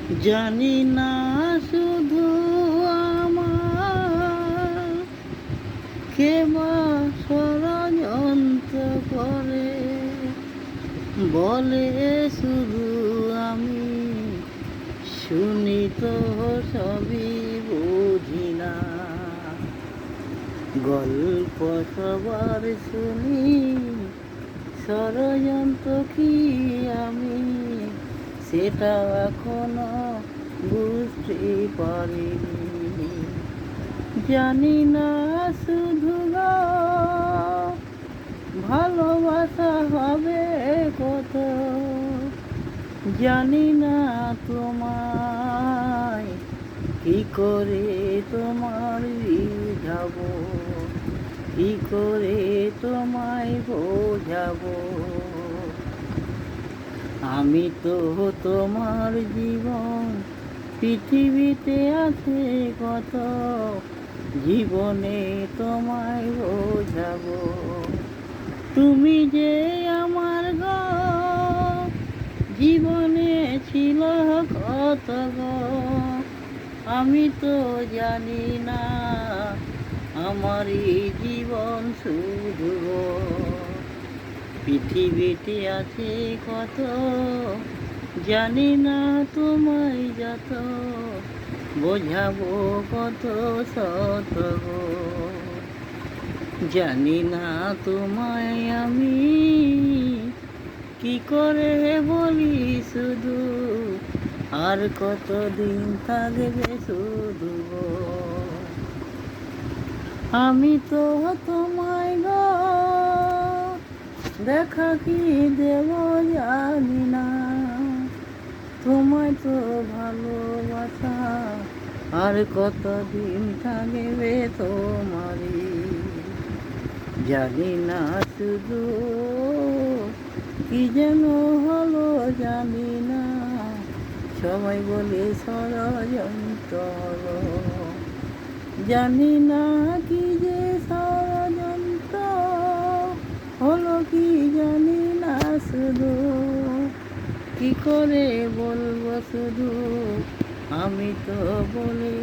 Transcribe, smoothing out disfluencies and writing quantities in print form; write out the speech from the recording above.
জানি না শুধু আমার কে বা ষড়যন্ত্র করে, বলে শুধু আমি শুনি তো সবই বুঝি না। গল্প সবার শুনি, ষড়যন্ত্র কি আমি সেটা এখনো বুঝতে পারিনি। জানি না শুধু ভালোবাসা হবে কত, জানি না তোমায় কি করে তোমার বুঝাবো, কি করে তোমায় বোঝাবো। আমি তো তোমার জীবন, পৃথিবীতে আছে কত, জীবনে তোমায় বোঝাবো। তুমি যে আমার গো, জীবনে ছিল কত গো, আমি তো জানি না আমারই জীবন শুধু গো। পৃথিবীতে আছে কত, জানি না তোমায় যত বোঝাবো কত শত গো। জানি না তোমায় আমি কি করে বলি শুধু, আর কতদিন থাকবে শুধু গো। আমি তো তোমায় গো দেখা কি দেব জানি না, তোমায় তো ভালোবাসা আর কতদিন থাকবে তোমারই। জানি না শুধু কি যেন হলো জানি না, সবাই বলে ষড়যন্ত্র হলো। জানি না কি যে ষড়যন্ত্র হলো, কি জানি না শুধু কি করে বলবো শুধু, আমি তো বলে